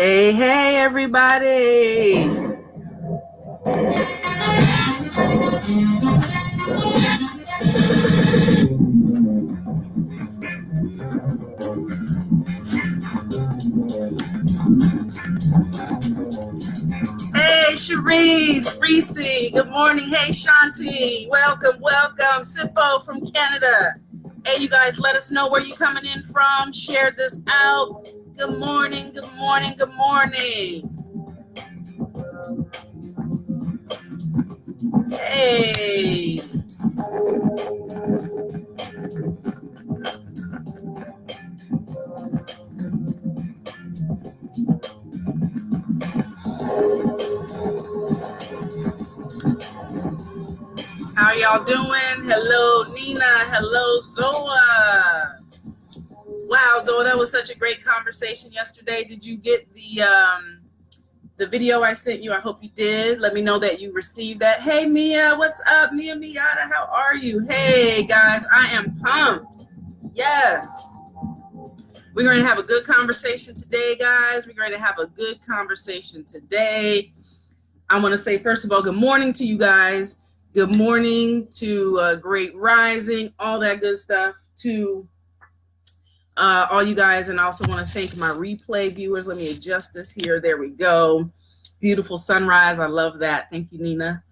Hey, hey, everybody. Hey, Cherise, Reese, good morning. Hey, Shanti, welcome, welcome. Sippo from Canada. Hey, you guys, let us know where you're coming in from. Share this out. Good morning, good morning, good morning. Hey. How y'all doing? Hello, Nina. Hello, Zoa. Wow, Zoa, that was such a great conversation yesterday. Did you get the video I sent you? I hope you did. Let me know that you received that. Hey, Mia, what's up? Mia Miata, how are you? Hey, guys, I am pumped. Yes. We're going to have a good conversation today, guys. We're going to have a good conversation today. I want to say, first of all, good morning to you guys. Good morning to Great Rising, all that good stuff to all you guys. And I also want to thank my replay viewers. Let me adjust this here. There we go. Beautiful sunrise. I love that. Thank you, Nina.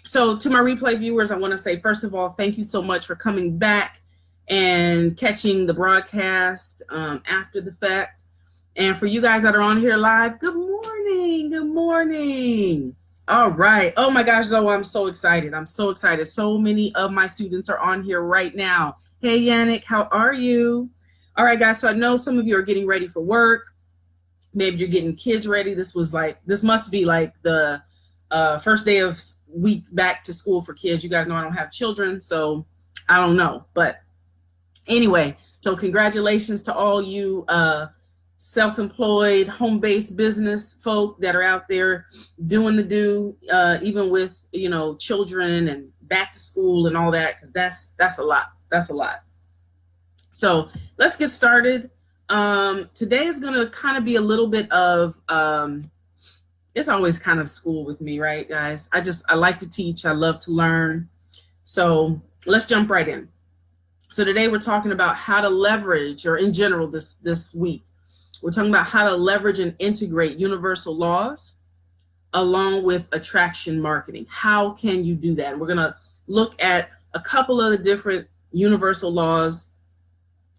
So to my replay viewers, I want to say, first of all, thank you so much for coming back and catching the broadcast after the fact. And for you guys that are on here live, good morning. Good morning. All right. Oh my gosh, Zoe, I'm so excited. I'm so excited. So many of my students are on here right now. Hey, Yannick, how are you? All right, guys. So I know some of you are getting ready for work. Maybe you're getting kids ready. This must be like the first day of week back to school for kids. You guys know I don't have children, so I don't know. But anyway, so congratulations to all you self-employed, home-based business folk that are out there doing the do, even with, children and back to school and all that. That's a lot. That's a lot. So let's get started. Today is going to kind of be a little bit of, it's always kind of school with me, right, guys? I like to teach. I love to learn. So let's jump right in. So today we're talking about how to leverage, or in general this week, we're talking about how to leverage and integrate universal laws along with attraction marketing. How can you do that? And we're going to look at a couple of the different universal laws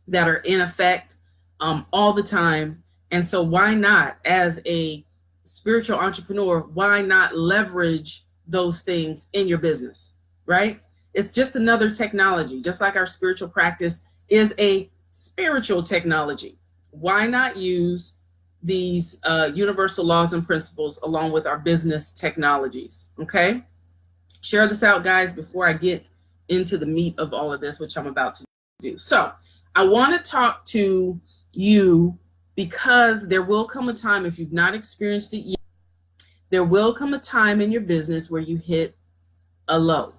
that are in effect all the time. And so why not, as a spiritual entrepreneur, why not leverage those things in your business, right? It's just another technology, just like our spiritual practice is a spiritual technology. Why not use these universal laws and principles along with our business technologies? Okay. Share this out, guys, before I get into the meat of all of this, which I'm about to do. So I want to talk to you because there will come a time, if you've not experienced it yet, there will come a time in your business where you hit a low,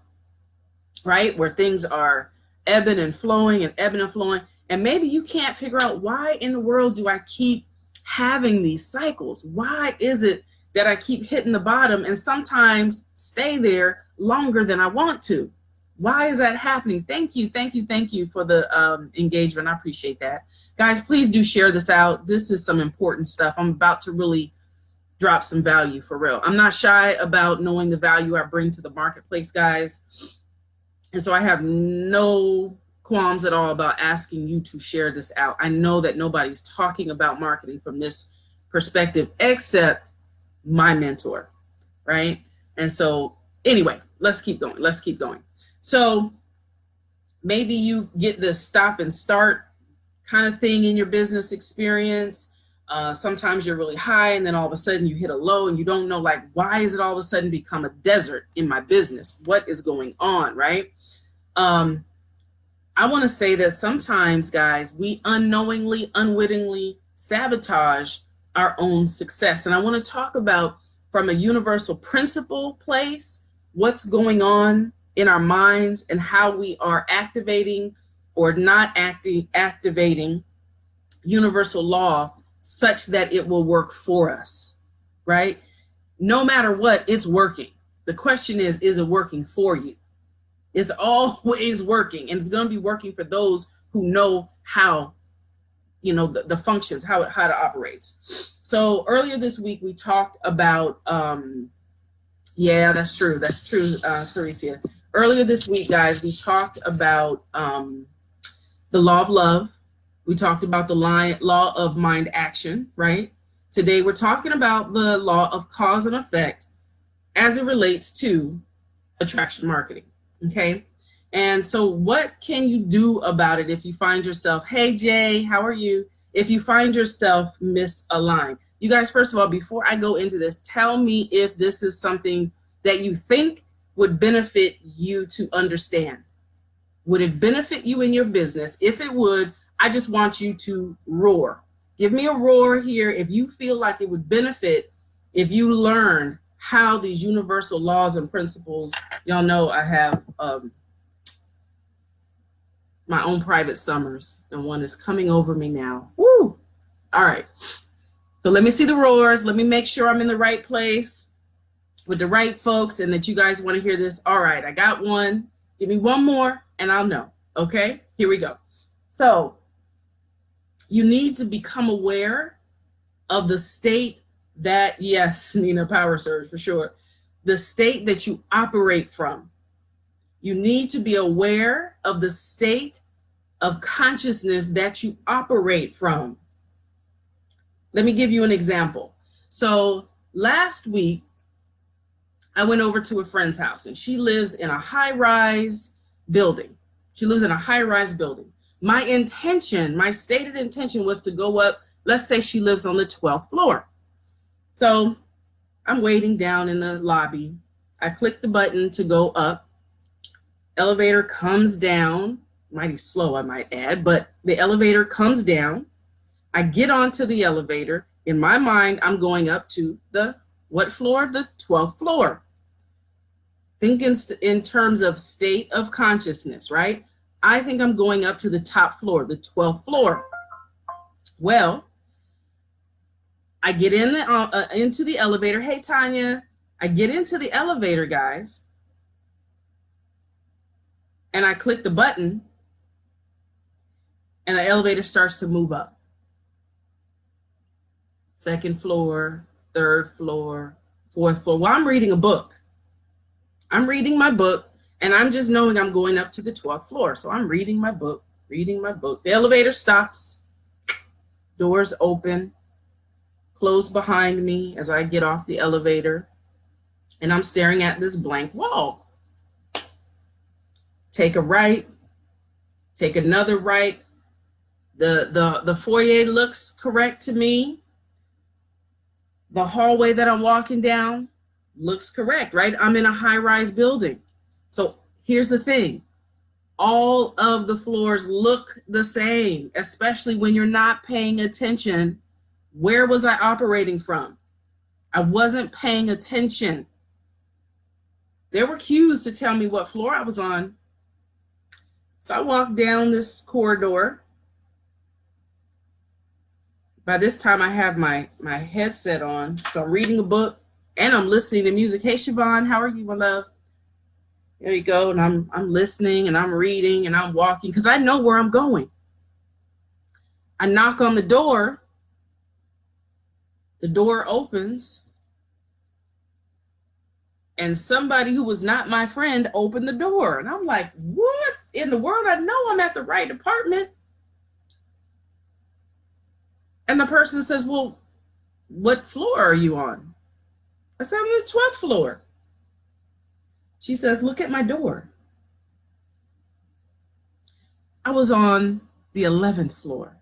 right? Where things are ebbing and flowing and ebbing and flowing. And maybe you can't figure out, why in the world do I keep having these cycles? Why is it that I keep hitting the bottom and sometimes stay there longer than I want to? Why is that happening? Thank you for the engagement. I appreciate that. Guys, please do share this out. This is some important stuff. I'm about to really drop some value for real. I'm not shy about knowing the value I bring to the marketplace, guys. And so I have no qualms at all about asking you to share this out. I know that nobody's talking about marketing from this perspective except my mentor, right? And so anyway, let's keep going. So maybe you get this stop and start kind of thing in your business experience. Sometimes you're really high and then all of a sudden you hit a low and you don't know, like, why is it all of a sudden become a desert in my business? What is going on, right? I want to say that sometimes, guys, we unknowingly, unwittingly sabotage our own success. And I want to talk about, from a universal principle place, what's going on in our minds and how we are activating or not activating universal law such that it will work for us, right? No matter what, it's working. The question is it working for you? It's always working, and it's going to be working for those who know how, the functions, how it operates. So earlier this week, we talked about, yeah, that's true, Caricia. Earlier this week, guys, we talked about the law of love. We talked about the law of mind action, right? Today, we're talking about the law of cause and effect as it relates to attraction marketing, okay? And so what can you do about it if you find yourself, hey, Jay, how are you? If you find yourself misaligned. You guys, first of all, before I go into this, tell me if this is something that you think would benefit you to understand. Would it benefit you in your business? If it would, I just want you to roar. Give me a roar here if you feel like it would benefit if you learn how these universal laws and principles. Y'all know I have my own private summers, and one is coming over me now. Woo! All right. So let me see the roars. Let me make sure I'm in the right place with the right folks and that you guys want to hear this. All right, I got one. Give me one more and I'll know. Okay, here we go. So you need to become aware of the state that, yes, Nina, power surge for sure, the state that you operate from. You need to be aware of the state of consciousness that you operate from. Let me give you an example. So last week, I went over to a friend's house, and she lives in a high-rise building. She lives in a high-rise building. My intention, my stated intention was to go up, let's say she lives on the 12th floor. So I'm waiting down in the lobby. I click the button to go up. Elevator comes down, mighty slow, I might add, but the elevator comes down. I get onto the elevator. In my mind, I'm going up to the what floor? The 12th floor. Think in terms of state of consciousness, right? I think I'm going up to the top floor, the 12th floor. Well, I get in into the elevator. Hey, Tanya, I get into the elevator, guys. And I click the button and the elevator starts to move up. Second floor, third floor, fourth floor. Well, I'm reading a book. I'm reading my book and I'm just knowing I'm going up to the 12th floor. So I'm reading my book. The elevator stops, doors open, close behind me as I get off the elevator, and I'm staring at this blank wall. Take a right, take another right. The foyer looks correct to me. The hallway that I'm walking down looks correct, right? I'm in a high-rise building. So here's the thing. All of the floors look the same, especially when you're not paying attention. Where was I operating from? I wasn't paying attention. There were cues to tell me what floor I was on. So I walked down this corridor. By this time, I have my headset on. So I'm reading a book and I'm listening to music. Hey, Siobhan, how are you, my love? There you go. And I'm listening and I'm reading and I'm walking because I know where I'm going. I knock on the door. The door opens. And somebody who was not my friend opened the door. And I'm like, what in the world? I know I'm at the right apartment. And the person says, well, what floor are you on? I said, I'm on the 12th floor. She says, look at my door. I was on the 11th floor.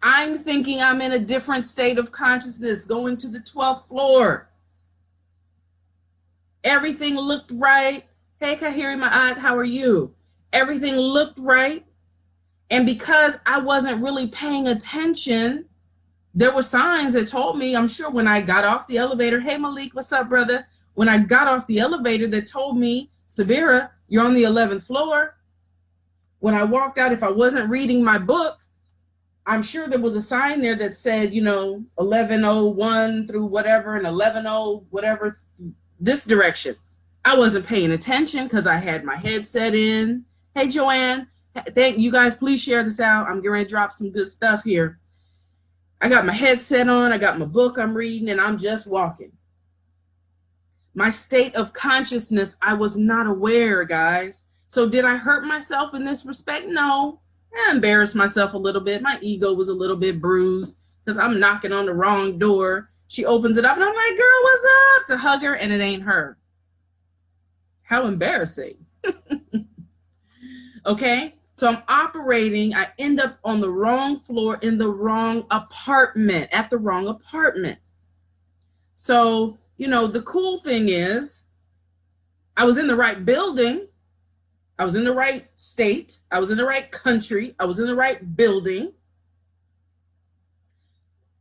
I'm thinking I'm in a different state of consciousness going to the 12th floor. Everything looked right. Hey, Kahiri, my aunt, how are you? Everything looked right. And because I wasn't really paying attention, there were signs that told me, I'm sure when I got off the elevator, hey, Malik, what's up, brother? When I got off the elevator that told me, Subira, you're on the 11th floor. When I walked out, if I wasn't reading my book, I'm sure there was a sign there that said, 1101 through whatever and 110 whatever this direction. I wasn't paying attention because I had my headset in. Hey, Joanne, thank you guys. Please share this out. I'm going to drop some good stuff here. I got my headset on. I got my book I'm reading, and I'm just walking. My state of consciousness, I was not aware, guys. So did I hurt myself in this respect? No. I embarrassed myself a little bit. My ego was a little bit bruised because I'm knocking on the wrong door. She opens it up, and I'm like, girl, what's up? To hug her, and it ain't her. How embarrassing. Okay? So I'm operating. I end up on the wrong floor in the wrong apartment, at the wrong apartment. So, the cool thing is I was in the right building. I was in the right state. I was in the right country. I was in the right building.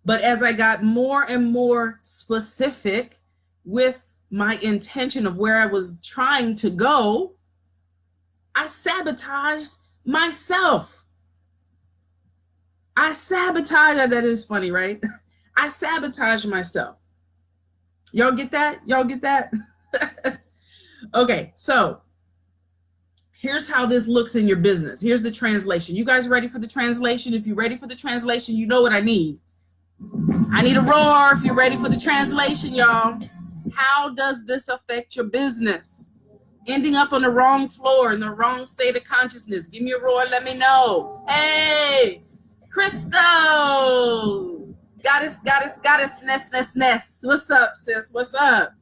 But as I got more and more specific with my intention of where I was trying to go, I sabotaged myself. That is funny, right? I sabotaged myself. Y'all get that? Okay, so here's how this looks in your business. Here's the translation. You guys ready for the translation? If you're ready for the translation, you know what I need. I need a roar if you're ready for the translation, y'all. How does this affect your business? Ending up on the wrong floor in the wrong state of consciousness. Give me a roar, let me know. Hey, Crystal. Goddess, ness. What's up, sis? What's up?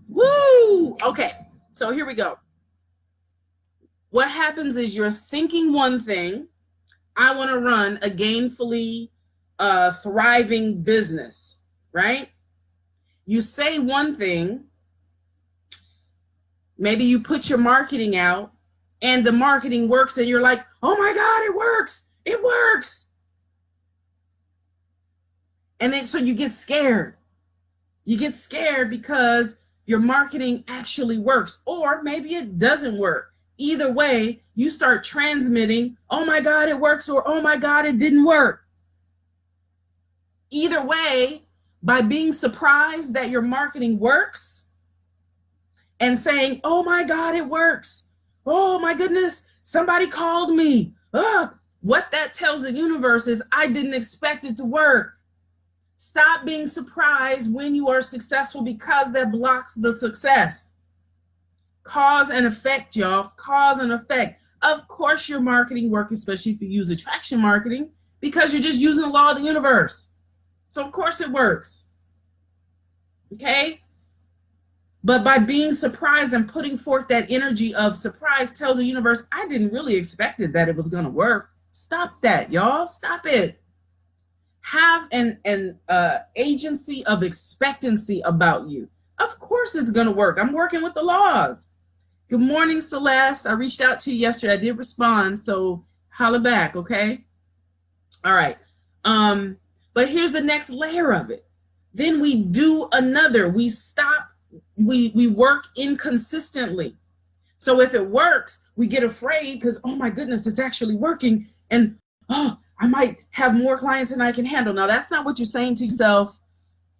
Woo! Okay, so here we go. What happens is you're thinking one thing. I want to run a gainfully thriving business, right? You say one thing. Maybe you put your marketing out and the marketing works and you're like, oh my God, it works. It works. And then so you get scared. You get scared because your marketing actually works, or maybe it doesn't work. Either way, you start transmitting, oh my God, it works, or oh my God, it didn't work. Either way, by being surprised that your marketing works and saying, oh my God, it works. Oh my goodness, somebody called me. What that tells the universe is I didn't expect it to work. Stop being surprised when you are successful because that blocks the success. Cause and effect, y'all. Cause and effect. Of course your marketing works, especially if you use attraction marketing, because you're just using the law of the universe. So of course it works. Okay? But by being surprised and putting forth that energy of surprise tells the universe, I didn't really expect it that it was going to work. Stop that, y'all. Stop it. Have an agency of expectancy about you. Of course it's going to work. I'm working with the laws. Good morning, Celeste. I reached out to you yesterday. I did respond, so holla back, okay? All right. But here's the next layer of it. Then we do another. We stop. We work inconsistently. So if it works, we get afraid because, oh my goodness, it's actually working. And, I might have more clients than I can handle. Now, that's not what you're saying to yourself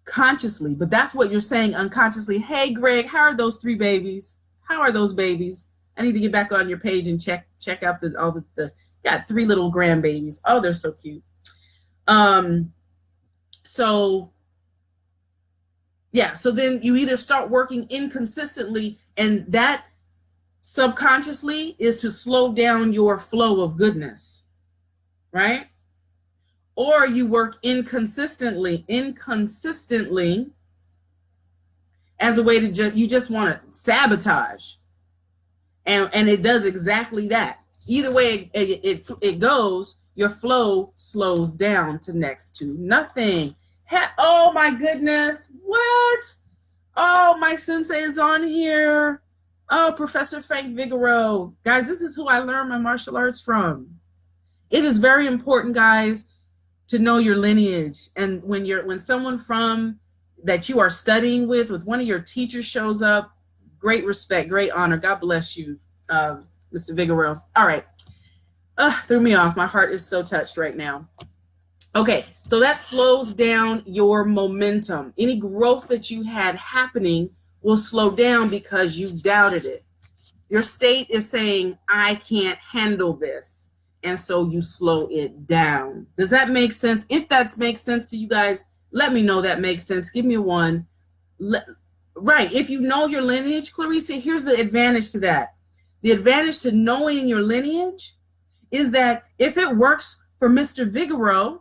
consciously, but that's what you're saying unconsciously. Hey, Greg, how are those 3 babies? How are those babies? I need to get back on your page and check out all the got 3 little grandbabies. Oh, they're so cute. So then you either start working inconsistently, and that subconsciously is to slow down your flow of goodness, right? Or you work inconsistently as a way to you just want to sabotage. And it does exactly that. Either way it goes, your flow slows down to next to nothing. Oh my goodness, what? Oh, my sensei is on here. Oh, Professor Frank Vigoro. Guys, this is who I learned my martial arts from. It is very important, guys, to know your lineage. And when someone from that you are studying with one of your teachers shows up, great respect, great honor. God bless you, Mr. Vigoro. All right. Threw me off. My heart is so touched right now. Okay, so that slows down your momentum. Any growth that you had happening will slow down because you doubted it. Your state is saying, I can't handle this. And so you slow it down. Does that make sense? If that makes sense to you guys, let me know that makes sense. Give me a one. Right. If you know your lineage, Clarissa, here's the advantage to that. The advantage to knowing your lineage is that if it works for Mr. Vigoro,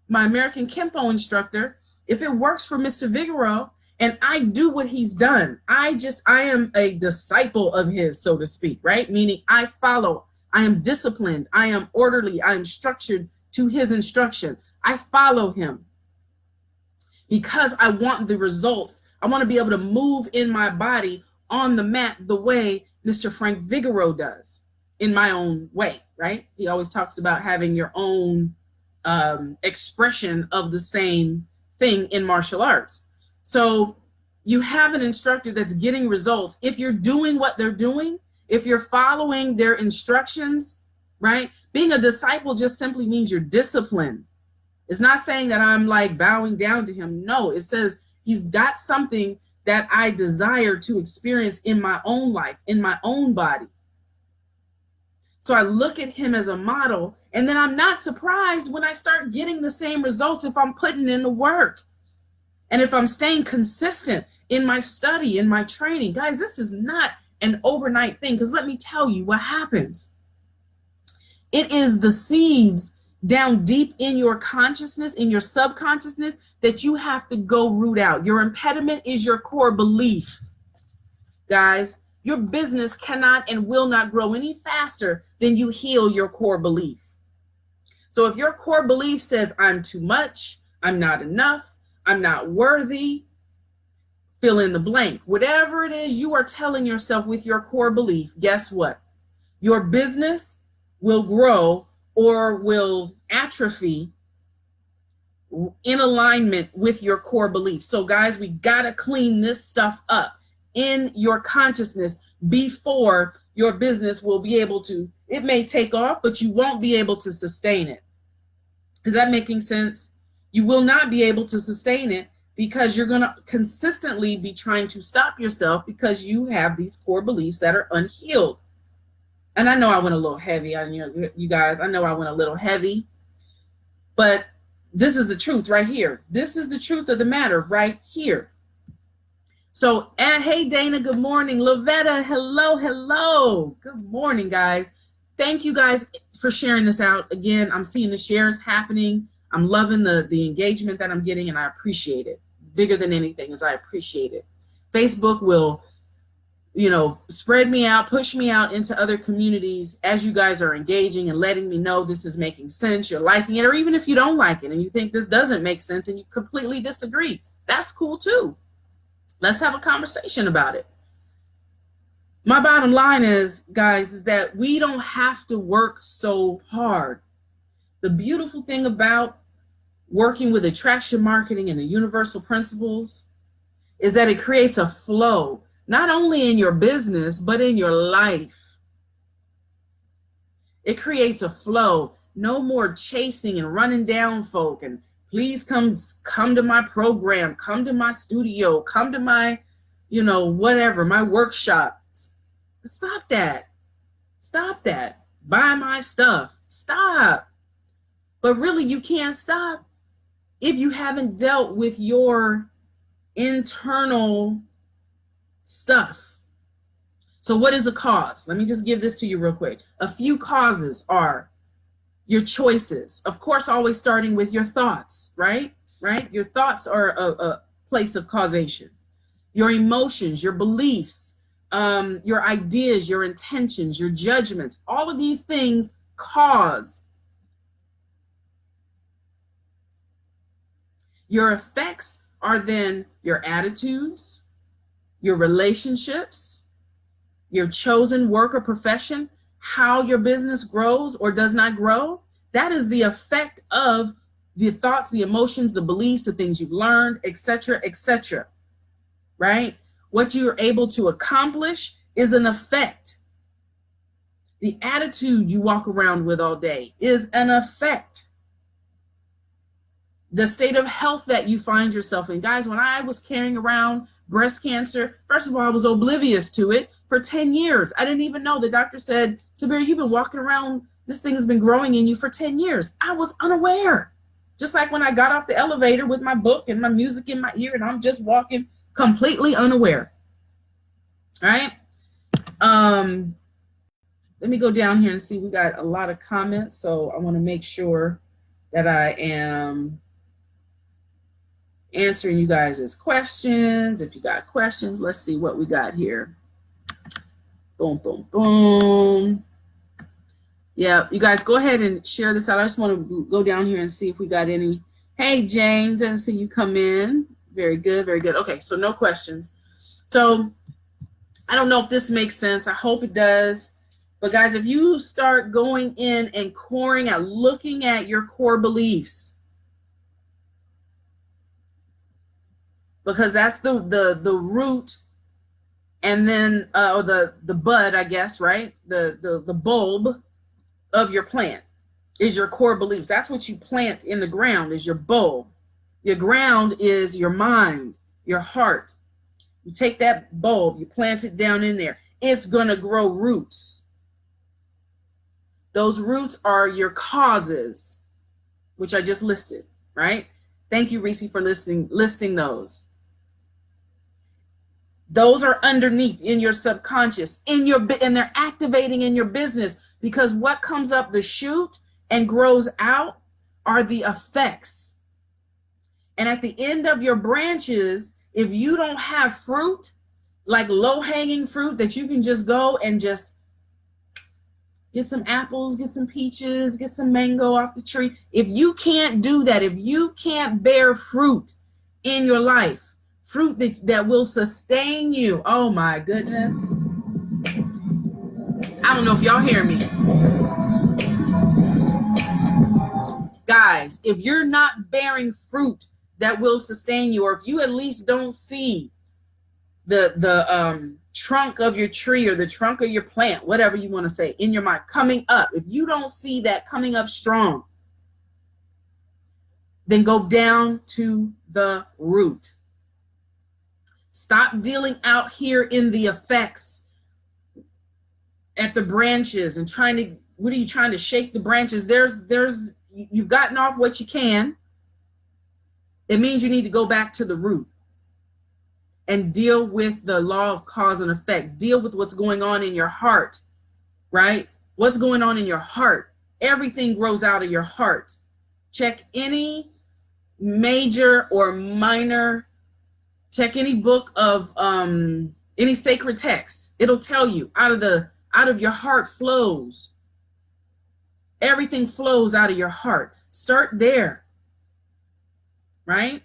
my American Kempo instructor, if it works for Mr. Vigoro and I do what he's done, I am a disciple of his, so to speak, right? Meaning I follow, I am disciplined, I am orderly, I am structured to his instruction. I follow him because I want the results. I want to be able to move in my body on the mat the way Mr. Frank Vigoro does, in my own way, right? He always talks about having your own expression of the same thing in martial arts. So you have an instructor that's getting results. If you're doing what they're doing, if you're following their instructions, right? Being a disciple just simply means you're disciplined. It's not saying that I'm like bowing down to him. No, it says he's got something that I desire to experience in my own life, in my own body. So I look at him as a model, and then I'm not surprised when I start getting the same results if I'm putting in the work. And if I'm staying consistent in my study, in my training. Guys, this is not an overnight thing, because let me tell you what happens. It is the seeds down deep in your consciousness, in your subconsciousness, that you have to go root out. Your impediment is your core belief. Guys, your business cannot and will not grow any faster than you heal your core belief. So if your core belief says, I'm too much, I'm not enough, I'm not worthy, fill in the blank. Whatever it is you are telling yourself with your core belief, guess what? Your business will grow or will atrophy in alignment with your core belief. So guys, we gotta clean this stuff up in your consciousness before your business will be able to, it may take off, but you won't be able to sustain it. Is that making sense? You will not be able to sustain it because you're going to consistently be trying to stop yourself because you have these core beliefs that are unhealed. And I know I went a little heavy on you guys. I know I went a little heavy, but this is the truth right here. This is the truth of the matter right here. So, hey, Dana, good morning. Lavetta, hello, hello. Good morning, guys. Thank you guys for sharing this out. Again, I'm seeing the shares happening. I'm loving the engagement that I'm getting, and I appreciate it. Bigger than anything is I appreciate it. Facebook will, spread me out, push me out into other communities as you guys are engaging and letting me know this is making sense, you're liking it, or even if you don't like it and you think this doesn't make sense and you completely disagree, that's cool too. Let's have a conversation about it. My bottom line is, guys, is that we don't have to work so hard. The beautiful thing about working with attraction marketing and the universal principles is that it creates a flow, not only in your business, but in your life. It creates a flow. No more chasing and running down folk and please come to my program, come to my studio, come to my, whatever, my workshop. Stop that. Stop that. Buy my stuff. Stop. But really, you can't stop if you haven't dealt with your internal stuff. So what is a cause? Let me just give this to you real quick. A few causes are your choices. Of course, always starting with your thoughts, right? Your thoughts are a place of causation. Your emotions, your beliefs, your ideas, your intentions, your judgments, all of these things cause. Your effects are then your attitudes, your relationships, your chosen work or profession, how your business grows or does not grow. That is the effect of the thoughts, the emotions, the beliefs, the things you've learned, etc., right? What you're able to accomplish is an effect. The attitude you walk around with all day is an effect. The state of health that you find yourself in. Guys, when I was carrying around breast cancer, first of all, I was oblivious to it for 10 years. I didn't even know. The doctor said, Subira, you've been walking around, this thing has been growing in you for 10 years. I was unaware. Just like when I got off the elevator with my book and my music in my ear and I'm just walking completely unaware. All right. Let me go down here and see. We got a lot of comments, so I want to make sure that I am answering you guys' questions. If you got questions, let's see what we got here. Boom, boom, boom. Yeah, you guys go ahead and share this out. I just want to go down here and see if we got any. Hey, James, didn't see you come in. Very good, very good. Okay, so no questions. So I don't know if this makes sense. I hope it does. But guys, if you start going in and coring out, looking at your core beliefs, because that's the root, and then or the bud, I guess, right? The bulb of your plant is your core beliefs. That's what you plant in the ground, is your bulb. Your ground is your mind, your heart. You take that bulb, you plant it down in there. It's gonna grow roots. Those roots are your causes, which I just listed, right? Thank you, Reese, for listing those. Those are underneath in your subconscious, and they're activating in your business, because what comes up the shoot and grows out are the effects. And at the end of your branches, if you don't have fruit, like low-hanging fruit that you can just go and just get some apples, get some peaches, get some mango off the tree. If you can't do that, if you can't bear fruit in your life, fruit that will sustain you, oh my goodness. I don't know if y'all hear me. Guys, if you're not bearing fruit that will sustain you, or if you at least don't see the trunk of your tree or the trunk of your plant, whatever you want to say, in your mind coming up, if you don't see that coming up strong, then go down to the root. Stop dealing out here in the effects at the branches and what are you trying to shake the branches? You've gotten off what you can. It means you need to go back to the root and deal with the law of cause and effect. Deal with what's going on in your heart, right? What's going on in your heart? Everything grows out of your heart. Check any major or minor, check any book of any sacred text. It'll tell you out of your heart flows. Everything flows out of your heart. Start there, right?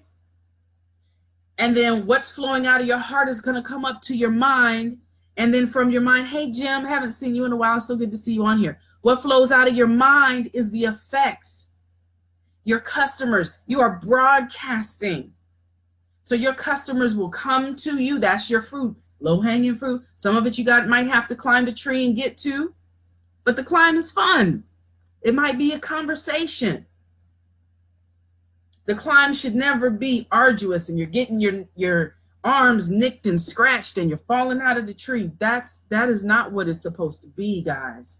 And then what's flowing out of your heart is going to come up to your mind. And then from your mind, hey, Jim, haven't seen you in a while. So good to see you on here. What flows out of your mind is the effects. Your customers, you are broadcasting. So your customers will come to you. That's your fruit, low-hanging fruit. Some of it you might have to climb the tree and get to, but the climb is fun. It might be a conversation. The climb should never be arduous and you're getting your arms nicked and scratched and you're falling out of the tree. That is not what it's supposed to be, guys.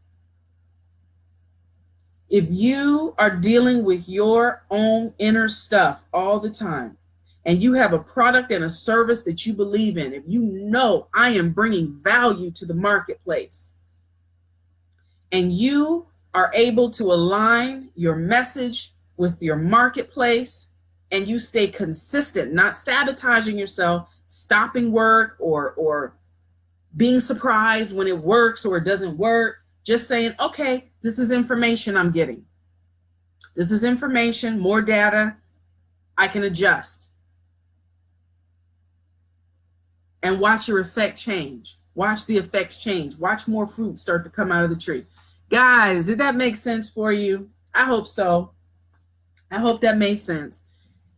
If you are dealing with your own inner stuff all the time, and you have a product and a service that you believe in, if you know I am bringing value to the marketplace, and you are able to align your message with your marketplace, and you stay consistent, not sabotaging yourself, stopping work or being surprised when it works or it doesn't work, just saying, okay, this is information I'm getting. This is information, more data, I can adjust. And watch your effect change. Watch the effects change. Watch more fruit start to come out of the tree. Guys, did that make sense for you? I hope so. I hope that made sense.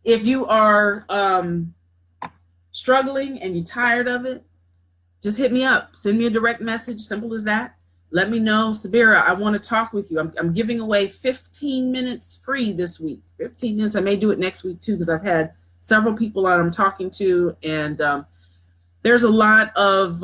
If you are struggling and you're tired of it, just hit me up. Send me a direct message. Simple as that. Let me know. Subira, I want to talk with you. I'm giving away 15 minutes free this week. 15 minutes. I may do it next week too, because I've had several people that I'm talking to, and there's a lot of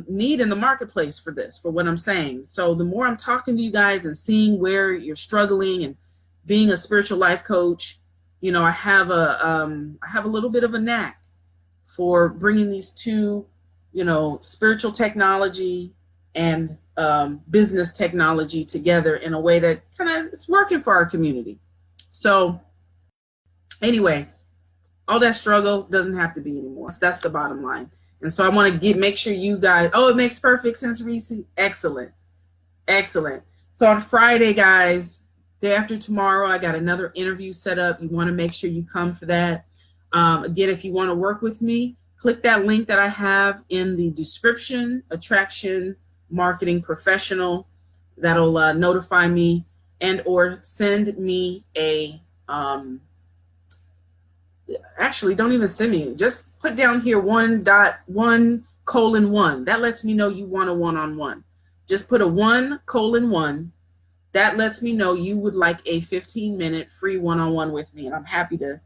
need in the marketplace for this, for what I'm saying. So the more I'm talking to you guys and seeing where you're struggling, and being a spiritual life coach, you know, I have a little bit of a knack for bringing these two, you know, spiritual technology and business technology together in a way that kind of it's working for our community. So anyway, all that struggle doesn't have to be anymore. That's the bottom line. And so I want to make sure you guys, oh, it makes perfect sense, Reese. Excellent. Excellent. So on Friday, guys, day after tomorrow, I got another interview set up. You want to make sure you come for that. Again, if you want to work with me, click that link that I have in the description, Attraction Marketing Professional. That'll notify me, and or send me a, actually, don't even send me. Just put down here 1.1:1. That lets me know you want a one-on-one. Just put a 1:1. That lets me know you would like a 15-minute free one-on-one with me, and I'm happy to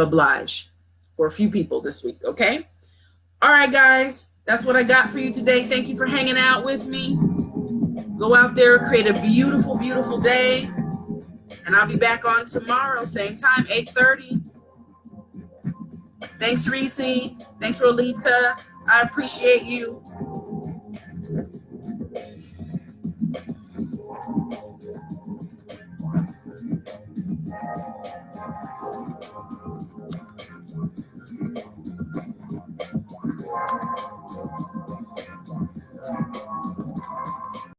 oblige for a few people this week, okay? All right, guys, that's what I got for you today. Thank you for hanging out with me. Go out there, create a beautiful, beautiful day, and I'll be back on tomorrow, same time, 8:30. Thanks, Reese. Thanks, Rolita. I appreciate you.